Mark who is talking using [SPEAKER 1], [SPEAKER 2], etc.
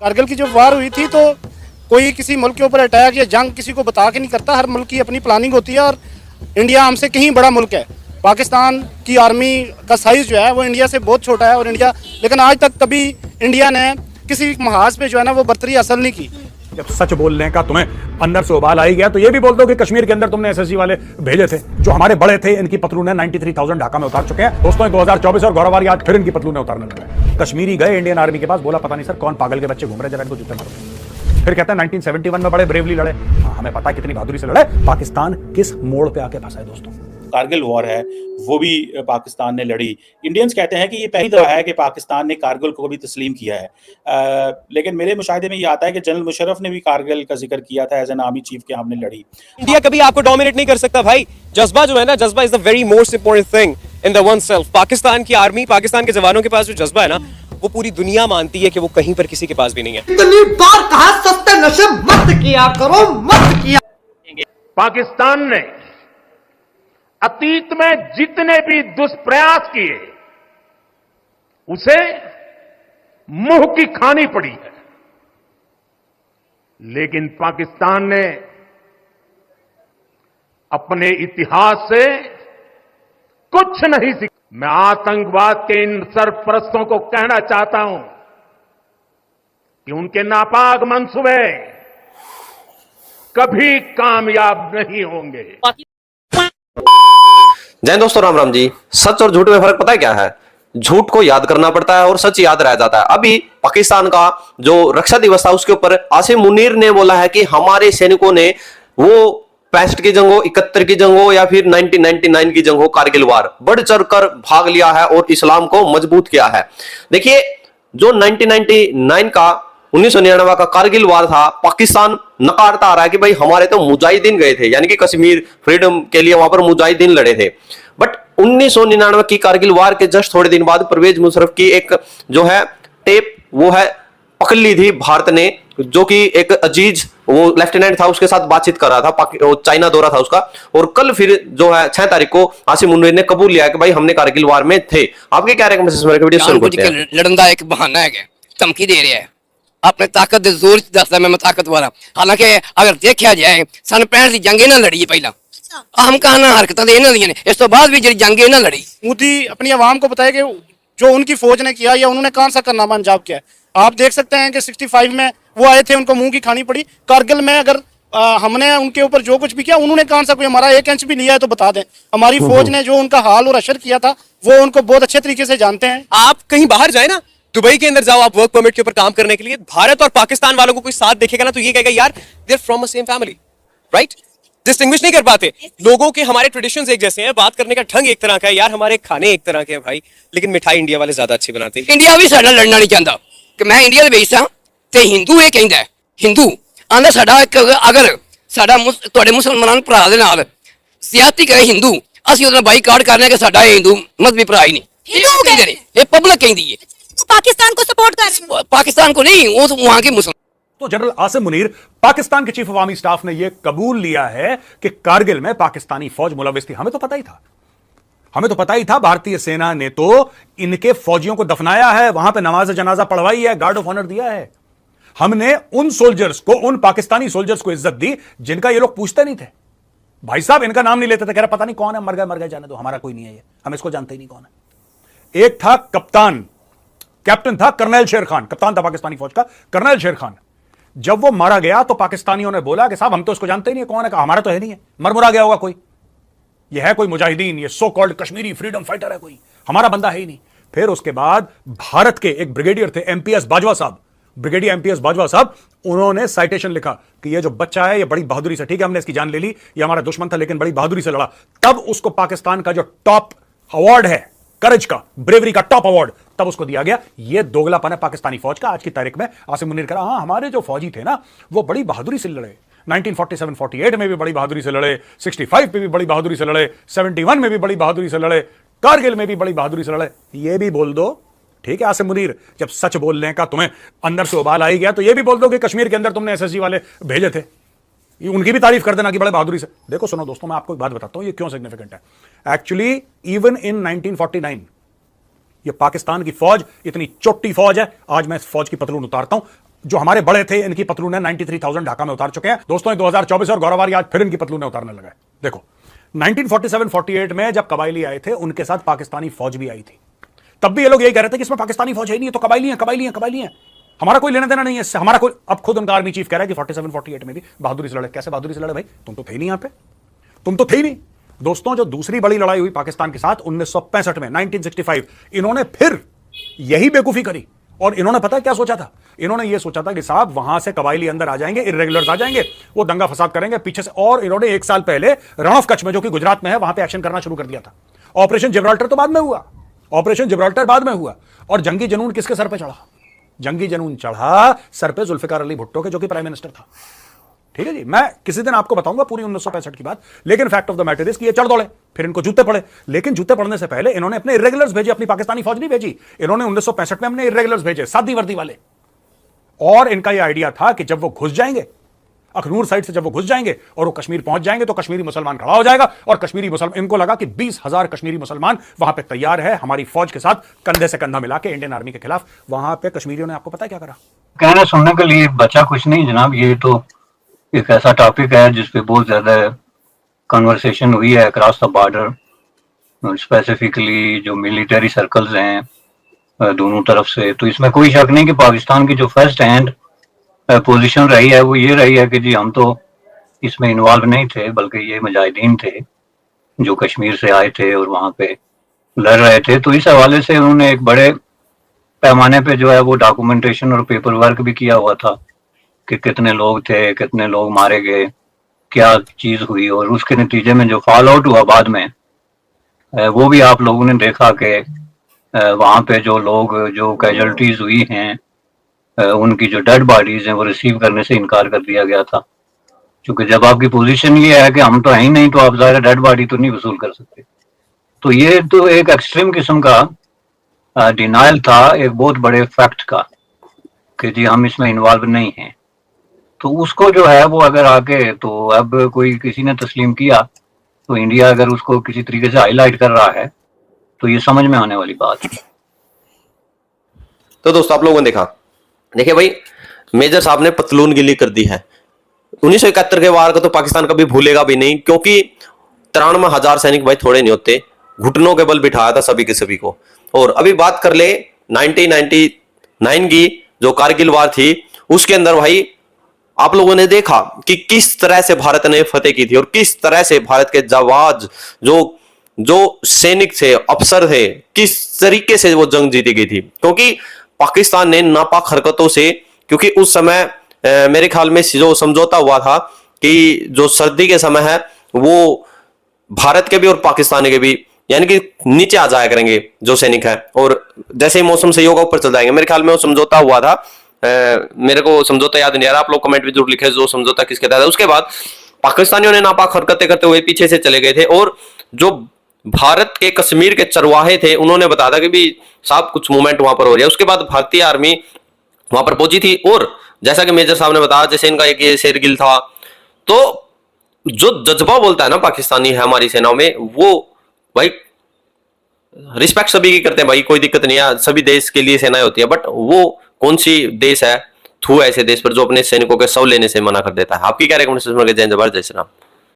[SPEAKER 1] कारगिल की जब वार हुई थी तो कोई किसी मुल्क के ऊपर अटैक या जंग किसी को बता के नहीं करता। हर मुल्क की अपनी प्लानिंग होती है और इंडिया हमसे कहीं बड़ा मुल्क है। पाकिस्तान की आर्मी का साइज़ जो है वो इंडिया से बहुत छोटा है और इंडिया, लेकिन आज तक कभी इंडिया ने किसी महाज पे जो है ना वो बर्तरी हासिल नहीं की।
[SPEAKER 2] जब सच बोलने का तुम्हें अंदर से उबाल आई गया तो ये भी बोल दो कि कश्मीर के अंदर तुमने एसएसजी वाले भेजे थे जो हमारे बड़े थे, इनकी पतलूने 93,000 ढाका में उतार चुके हैं दोस्तों। 2024 और गौरववारी आज फिर इनकी पतलूने उतारने लगे। कश्मीरी गए इंडियन आर्मी के पास, बोला पता नहीं सर कौन पागल के बच्चे घूम रहे, जरा इनको जूते मारो। फिर कहते हैं 1971 में बड़े ब्रेवली लड़े। हाँ, हमें पता है कितनी बहादुरी से लड़े। पाकिस्तान किस मोड़ पे आके फंसा है दोस्तों।
[SPEAKER 3] कारगिल वॉर है वो भी पाकिस्तान ने लड़ी। इंडियंस कहते हैं कि ये पहली दफा है कि पाकिस्तान ने कारगिल को भी तस्लीम किया है। लेकिन मेरे मुशाहिदे में ये आता है कि जनरल मुशर्रफ ने भी कारगिल का जिक्र किया था एज एन आर्मी चीफ कि हमने लड़ी।
[SPEAKER 4] इंडिया कभी आपको डोमिनेट नहीं कर सकता भाई। जज्बा जो है ना, जज्बा is the very most important thing in the one self. Pakistan की आर्मी, पाकिस्तान के जवानों के पास जो जज्बा है ना, वो पूरी दुनिया मानती है कि वो कहीं पर किसी के पास भी नहीं है।
[SPEAKER 5] इतनी बार कहा सस्ते नशे मत किया करो, मत किया।
[SPEAKER 6] पाकिस्तान ने अतीत में जितने भी दुष्प्रयास किए उसे मुंह की खानी पड़ी है, लेकिन पाकिस्तान ने अपने इतिहास से कुछ नहीं सीखा। मैं आतंकवाद के इन सरपरस्तों को कहना चाहता हूं कि उनके नापाक मंसूबे कभी कामयाब नहीं होंगे।
[SPEAKER 7] जय दोस्तों, राम राम जी। सच और झूठ में फर्क पता है क्या है? झूठ को याद करना पड़ता है और सच याद रह जाता है। अभी पाकिस्तान का जो रक्षा दिवस था उसके ऊपर आसिम मुनीर ने बोला है कि हमारे सैनिकों ने वो 65 की जंग हो, 71 की जंग हो या फिर 1999 की जंग हो, कारगिल वार बढ़ चढ़कर भाग लिया है और इस्लाम को मजबूत किया है। देखिए, जो 1999 का 1999 का कारगिल वार था, पाकिस्तान नकारता आ रहा है कि भाई हमारे तो मुजाहिदीन गए थे, यानी कि कश्मीर फ्रीडम के लिए वहां पर मुजाहिदीन लड़े थे। बट 1999 की कारगिल वार के जस्ट थोड़े दिन बाद परवेज मुशर्रफ की एक जो है टेप वो है पकड़ ली थी भारत ने, जो कि एक अजीज वो लेफ्टिनेंट था उसके साथ बातचीत कर रहा था, चाइना दौरा था उसका। और कल फिर जो है 6 तारीख को आसिम मुनीर ने कबूल लिया कि भाई हमने कारगिल वार में थे। आपके क्या रिकमेंडेशन?
[SPEAKER 8] लड़न का एक बहाना है, धमकी दे रहा है, अपने ताकत दे जोर दसदा मैं ताकत वाला। हालांकि अगर देखा जाए सन 65 की जंग इन्हां लड़ी है पहला, आम कहना हरकतां दे इन्हां दियां ने, इस तो बाद भी जी जंग इन्हां लड़ी।
[SPEAKER 1] मोदी अपनी आवाम को बताया कि जो उनकी फौज ने किया या उन्होंने कौन सा कारनामा अंजाम किया। आप देख सकते हैं कि 65 में वो आए थे, उनको मुंह की खानी पड़ी। कारगिल में अगर हमने उनके ऊपर जो कुछ भी किया, उन्होंने कौन सा कोई हमारा 1 इंच भी लिया है तो बता दें। हमारी फौज ने जो उनका हाल और अशर किया था वो उनको बहुत अच्छे तरीके से जानते हैं।
[SPEAKER 4] आप कहीं बाहर जाए ना, दुबई के अंदर जाओ आप वर्क परमिट के ऊपर काम करने के लिए, भारत और पाकिस्तान वालों को कोई साथ देखेगा ना तो ये कहेगा यार they are from a same family, right? Distinguish नहीं कर पाते लोगों के। हमारे ट्रेडिशंस एक जैसे हैं, बात करने का ढंग एक तरह का है यार, हमारे खाने एक तरह के हैं भाई, लेकिन मिठाई इंडिया वाले ज्यादा अच्छी बनाते हैं।
[SPEAKER 8] इंडिया भी साडा लड़ना नहीं चाहता कि मैं इंडिया दे विच हां ते हिंदू ये कहंदा है, हिंदू आंदा साडा अगर साडा तुहाडे मुसलमान भरा दे नाल ज्यादती करे हिंदू, ਅਸੀਂ ਉਹਦਾ ਬਾਈਕਾਟ करने के साडा हिंदू मजहबी भरा ही नहीं। हिंदू कहंदे ने, ये पब्लिक कहंदी है।
[SPEAKER 9] पाकिस्तान को सपोर्ट कर,
[SPEAKER 8] पाकिस्तान को नहीं, वो तो वहां के मुसलमान।
[SPEAKER 2] तो जनरल आसिम मुनीर, पाकिस्तान के चीफ ऑफ आर्मी स्टाफ ने यह कबूल लिया है कि कारगिल में पाकिस्तानी फौज मुलविस थी। हमें तो पता ही था, हमें तो पता ही था। भारतीय सेना ने तो इनके फौजियों को दफनाया है, वहां पे नमाज जनाजा पढ़वाई है, गार्ड ऑफ ऑनर दिया है। हमने उन सोल्जर्स को, उन पाकिस्तानी सोल्जर्स को इज्जत दी जिनका ये लोग पूछते नहीं थे। भाई साहब इनका नाम नहीं लेते थे, कह रहे पता नहीं कौन है, मर गए जाने दो, हमारा कोई नहीं है ये, हम इसको जानते ही नहीं कौन है। एक था कप्तान, कैप्टन था कर्नल शेर खान, कप्तान था पाकिस्तानी फौज का कर्नल शेर खान। जब वो मारा गया तो पाकिस्तानियों ने बोला कि साहब हम तो इसको जानते ही नहीं है कौन है, कहा हमारा तो है नहीं है, मरमुरा गया होगा कोई, ये है कोई मुजाहिदीन, ये so called Kashmiri freedom fighter है कोई, हमारा बंदा है ही नहीं। फिर उसके बाद भारत के एक ब्रिगेडियर थे एमपीएस बाजवा साहब, ब्रिगेडियर एमपीएस बाजवा साहब, उन्होंने साइटेशन लिखा कि ये जो बच्चा है ये बड़ी बहादुरी से, ठीक है हमने इसकी जान ले ली, ये हमारा दुश्मन था लेकिन बड़ी बहादुरी से लड़ा। तब उसको पाकिस्तान का जो टॉप अवार्ड है करेज का, ब्रेवरी का टॉप अवार्ड, तब उसको दिया गया। ये दोगलापन है पाकिस्तानी फौज का। आज की तारीख में आसिम मुनीर कह रहा, हाँ हमारे जो फौजी थे ना वो बड़ी बहादुरी से लड़े, 1947-48 में भी बड़ी बहादुरी से लड़े, 65 में भी बड़ी बहादुरी से लड़े, 71 में भी बड़ी बहादुरी से लड़े, कारगिल में भी बड़ी बहादुरी से लड़े। ये भी बोल दो, ठीक है आसिम मुनीर, जब सच बोलने का तुम्हें अंदर से उबाल आई गया तो ये भी बोल दो कि कश्मीर के अंदर तुमने एसएसजी वाले भेजे थे, उनकी भी तारीफ कर देना कि बड़े बहादुरी से। देखो सुनो दोस्तों, मैं आपको एक बात बताता हूं ये क्यों सिग्निफिकेंट है। एक्चुअली इवन इन 1949 ये पाकिस्तान की फौज इतनी चोटी फौज है। आज मैं इस फौज की पतलून उतारता हूं। जो हमारे बड़े थे इनकी पतलून 93,000 ढाका में उतार चुके हैं। दोस्तों 2024 और गौरवारी आज फिर इनकी पतलूनें उतारने लगा है। देखो 1947-48 में जब कबायली आए थे उनके साथ पाकिस्तानी फौज भी आई थी। तब भी ये लोग यही कह रहे थे कि इसमें पाकिस्तानी फौज है नहीं, तो कबायली है, कबायली है, कबायली है, हमारा कोई लेना देना नहीं है इससे, हमारा कोई। अब खुद उनका आर्मी चीफ कह रहा है कि 47-48 में भी बहादुरी से लड़े। कैसे बहादुरी से लड़े भाई? तुम तो थे ही नहीं यहां पे, तुम तो थे ही नहीं। दोस्तों जो दूसरी बड़ी लड़ाई हुई पाकिस्तान के साथ 1965 में, 1965, इन्होंने फिर यही बेवकूफी करी। और इन्होंने पता है क्या सोचा था? इन्होंने ये सोचा था कि साहब वहां से कबायली अंदर आ जाएंगे, इर्रेगुलर्स आ जाएंगे, वो दंगा फसाद करेंगे पीछे से। और इन्होंने 1 साल पहले रण ऑफ कच्छ में, जो कि गुजरात में है, वहां पे एक्शन करना शुरू कर दिया था। ऑपरेशन जिब्राल्टर तो बाद में हुआ, ऑपरेशन जिब्राल्टर बाद में हुआ। और जंगी जनून किसके सर पे चढ़ा? जंगी जनून चढ़ा सर पे जुल्फिकार अली भुट्टो के, जो कि प्राइम मिनिस्टर था। ठीक है जी, मैं किसी दिन आपको बताऊंगा पूरी 1965 की बात। लेकिन fact of the matter is कि ये चढ़ दौड़े, फिर इनको जूते पड़े। लेकिन जूते पड़ने से पहले इन्होंने अपने इर्रेगुलर्स भेजे, अपनी पाकिस्तानी फौज नहीं भेजी। इन्होंने 1965 में अपने इर्रेगुलर्स भेजे, सादी वर्दी वाले। और इनका यह आइडिया था कि जब वो घुस जाएंगे अखनूर साइड से, जब वो घुस जाएंगे और वो कश्मीर पहुंच जाएंगे तो कश्मीरी मुसलमान खड़ा हो जाएगा। और कश्मीरी मुसलमान, इनको लगा कि 20,000 कश्मीरी मुसलमान वहां पे तैयार है हमारी फौज के साथ कंधे से कंधा मिला के इंडियन आर्मी के खिलाफ। वहां पे कश्मीरियों ने, आपको पता है क्या करा?
[SPEAKER 10] कहना सुनने के लिए बचा कुछ नहीं जनाब। ये तो एक ऐसा टॉपिक है जिसपे बहुत ज्यादा कन्वर्सेशन हुई है अक्रॉस द बॉर्डर, स्पेसिफिकली जो मिलिट्री सर्कल्स हैं दोनों तरफ से। तो इसमें कोई शक नहीं कि पाकिस्तान की जो फर्स्ट हैंड पोजीशन रही है वो ये रही है कि जी हम तो इसमें इन्वॉल्व नहीं थे, बल्कि ये मुजाहिदीन थे जो कश्मीर से आए थे और वहाँ पे लड़ रहे थे। तो इस हवाले से उन्होंने एक बड़े पैमाने पे जो है वो डॉक्यूमेंटेशन और पेपर वर्क भी किया हुआ था कि कितने लोग थे, कितने लोग मारे गए, क्या चीज़ हुई। और उसके नतीजे में जो फॉल आउट हुआ बाद में वो भी आप लोगों ने देखा कि वहाँ पे जो लोग, जो कैजुअल्टीज हुई हैं, उनकी जो डेड बॉडीज हैं वो रिसीव करने से इनकार कर दिया गया था। क्योंकि जब आपकी पोजीशन ये है कि हम तो हैं ही नहीं, तो आप ज़ाहिर डेड बॉडी तो नहीं वसूल कर सकते। तो ये तो एक एक्सट्रीम किस्म का डिनाइल था एक बहुत बड़े फैक्ट का कि जी हम इसमें इन्वॉल्व नहीं हैं। तो उसको जो है वो अगर आके, तो अब कोई किसी ने तस्लीम किया तो इंडिया अगर उसको किसी तरीके से हाईलाइट कर रहा है तो ये समझ में आने वाली बात है।
[SPEAKER 7] तो दोस्तों आप लोगों ने देखा, देखिए भाई मेजर साहब ने पतलून गिली कर दी है। 1971 के वार को तो पाकिस्तान कभी भूलेगा भी नहीं, क्योंकि 93,000 सैनिक भाई थोड़े नहीं होते, घुटनों के बल बिठाया था सभी के सभी को। और अभी बात कर ले 1999 की जो कारगिल वार थी, उसके अंदर भाई आप लोगों ने देखा कि किस तरह से भारत ने फतेह की थी और किस तरह से भारत के जवाज, जो सैनिक थे, अफसर थे, किस तरीके से वो जंग जीती गई थी। क्योंकि पाकिस्तान ने नापाक हरकतों से, क्योंकि उस समय मेरे ख्याल में जो समझौता हुआ था कि जो सर्दी के समय है वो भारत के भी और पाकिस्तान के भी यानी कि नीचे आ जाया करेंगे जो सैनिक है, और जैसे ही मौसम सहयोग ऊपर चल जाएंगे। मेरे ख्याल में वो समझौता हुआ था, मेरे को समझौता याद नहीं आ रहा, आप लोग कमेंट में जरूर लिखे जो समझौता किसके तहत है। उसके बाद पाकिस्तानियों ने नापाक हरकतें करते हुए पीछे से चले गए थे, और जो भारत के कश्मीर के चरवाहे थे उन्होंने बताया था कि भी साहब कुछ मूवमेंट वहां पर हो रही है। उसके बाद भारतीय आर्मी वहां पर पहुंची थी, और जैसा कि मेजर साहब ने बताया, जैसे इनका एक ये शेरगिल था, तो जो जज्बा बोलता है ना पाकिस्तानी है हमारी सेनाओं में, वो भाई रिस्पेक्ट सभी की करते हैं भाई, कोई दिक्कत नहीं है, सभी देश के लिए सेनाएं होती है। बट वो कौन सी देश है थू ऐसे देश पर जो अपने सैनिकों के शव लेने से मना कर देता है? आपकी क्या रिकमेंडेशन? जय जवाहर, जय श्री राम।